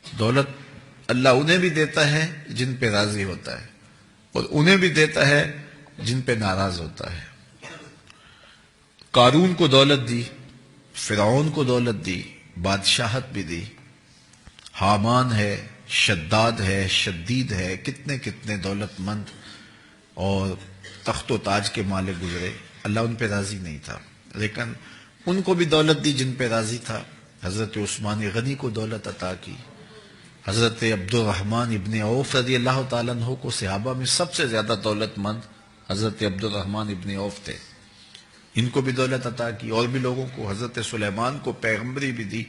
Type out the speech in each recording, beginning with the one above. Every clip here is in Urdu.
دولت اللہ انہیں بھی دیتا ہے جن پہ راضی ہوتا ہے، اور انہیں بھی دیتا ہے جن پہ ناراض ہوتا ہے۔ قارون کو دولت دی، فرعون کو دولت دی، بادشاہت بھی دی، حامان ہے، شداد ہے، شدید ہے، کتنے کتنے دولت مند اور تخت و تاج کے مالک گزرے، اللہ ان پہ راضی نہیں تھا، لیکن ان کو بھی دولت دی جن پہ راضی تھا۔ حضرت عثمان غنی کو دولت عطا کی، حضرت عبد الرحمن ابن عوف رضی اللہ تعالیٰ عنہ کو صحابہ میں سب سے زیادہ دولت مند حضرت عبد الرحمن ابن عوف تھے، ان کو بھی دولت عطا کی، اور بھی لوگوں کو، حضرت سلیمان کو پیغمبری بھی دی،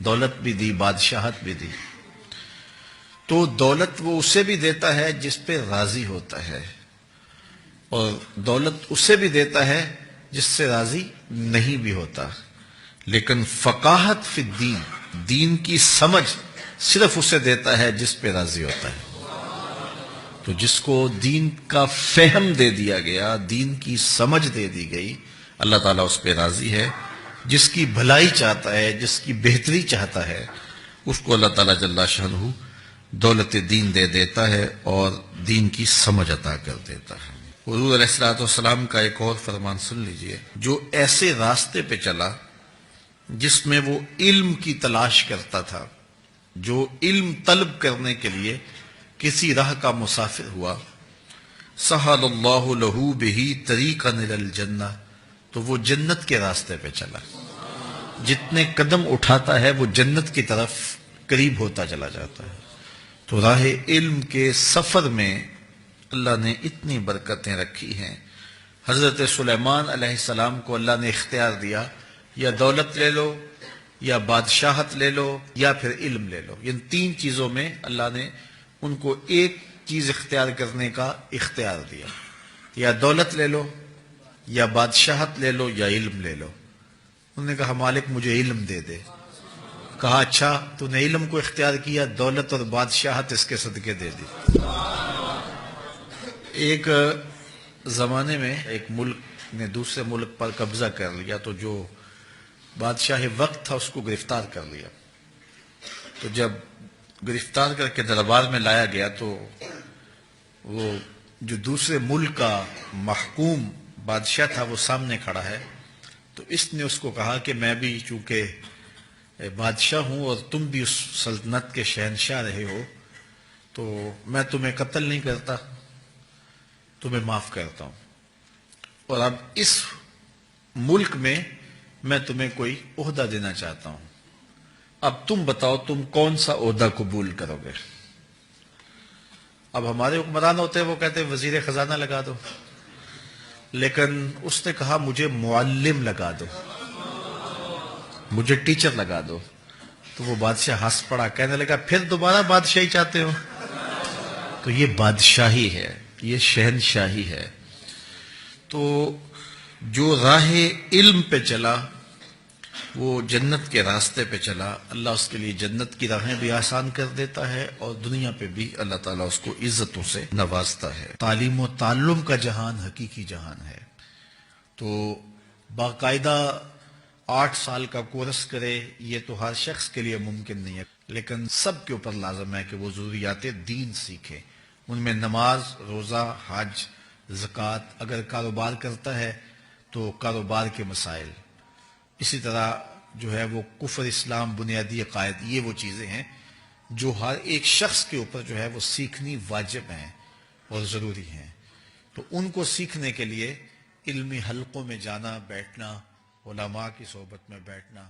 دولت بھی دی، بادشاہت بھی دی۔ تو دولت وہ اسے بھی دیتا ہے جس پہ راضی ہوتا ہے، اور دولت اسے بھی دیتا ہے جس سے راضی نہیں بھی ہوتا، لیکن فقاہت فی الدین، دین کی سمجھ صرف اسے دیتا ہے جس پہ راضی ہوتا ہے۔ تو جس کو دین کا فہم دے دیا گیا، دین کی سمجھ دے دی گئی، اللہ تعالیٰ اس پہ راضی ہے۔ جس کی بھلائی چاہتا ہے، جس کی بہتری چاہتا ہے، اس کو اللہ تعالیٰ جل شانہ دولت دین دے دیتا ہے اور دین کی سمجھ عطا کر دیتا ہے۔ حضور علیہ الصلوۃ والسلام کا ایک اور فرمان سن لیجئے، جو ایسے راستے پہ چلا جس میں وہ علم کی تلاش کرتا تھا، جو علم طلب کرنے کے لیے کسی راہ کا مسافر ہوا، سہل اللہ لہ بہ طریقا الی الجنہ، تو وہ جنت کے راستے پہ چلا، جتنے قدم اٹھاتا ہے وہ جنت کی طرف قریب ہوتا چلا جاتا ہے۔ تو راہ علم کے سفر میں اللہ نے اتنی برکتیں رکھی ہیں۔ حضرت سلیمان علیہ السلام کو اللہ نے اختیار دیا، یا دولت لے لو، یا بادشاہت لے لو، یا پھر علم لے لو، ان تین چیزوں میں اللہ نے ان کو ایک چیز اختیار کرنے کا اختیار دیا، یا دولت لے لو، یا بادشاہت لے لو، یا علم لے لو۔ انہوں نے کہا مالک مجھے علم دے دے۔ کہا اچھا تو نے علم کو اختیار کیا، دولت اور بادشاہت اس کے صدقے دے دی۔ ایک زمانے میں ایک ملک نے دوسرے ملک پر قبضہ کر لیا، تو جو بادشاہ وقت تھا اس کو گرفتار کر لیا۔ تو جب گرفتار کر کے دربار میں لایا گیا تو وہ جو دوسرے ملک کا محکوم بادشاہ تھا وہ سامنے کھڑا ہے، تو اس نے اس کو کہا کہ میں بھی چونکہ بادشاہ ہوں اور تم بھی اس سلطنت کے شہنشاہ رہے ہو، تو میں تمہیں قتل نہیں کرتا، تمہیں معاف کرتا ہوں، اور اب اس ملک میں میں تمہیں کوئی عہدہ دینا چاہتا ہوں، اب تم بتاؤ تم کون سا عہدہ قبول کرو گے۔ اب ہمارے حکمران ہوتے ہیں وہ کہتے ہیں وزیر خزانہ لگا دو، لیکن اس نے کہا مجھے معلم لگا دو، مجھے ٹیچر لگا دو۔ تو وہ بادشاہ ہنس پڑا، کہنے لگا پھر دوبارہ بادشاہی چاہتے ہو؟ تو یہ بادشاہی ہے، یہ شہنشاہی ہے۔ تو جو راہ علم پہ چلا وہ جنت کے راستے پہ چلا، اللہ اس کے لیے جنت کی راہیں بھی آسان کر دیتا ہے، اور دنیا پہ بھی اللہ تعالیٰ اس کو عزتوں سے نوازتا ہے۔ تعلیم و تعلم کا جہان حقیقی جہان ہے، تو باقاعدہ 8 سال کا کورس کرے یہ تو ہر شخص کے لیے ممکن نہیں ہے، لیکن سب کے اوپر لازم ہے کہ وہ ضروریات دین سیکھے، ان میں نماز، روزہ، حج، زکوٰۃ، اگر کاروبار کرتا ہے تو کاروبار کے مسائل، اسی طرح جو ہے وہ کفر، اسلام، بنیادی عقائد، یہ وہ چیزیں ہیں جو ہر ایک شخص کے اوپر جو ہے وہ سیکھنی واجب ہیں اور ضروری ہیں۔ تو ان کو سیکھنے کے لیے علمی حلقوں میں جانا، بیٹھنا، علماء کی صحبت میں بیٹھنا،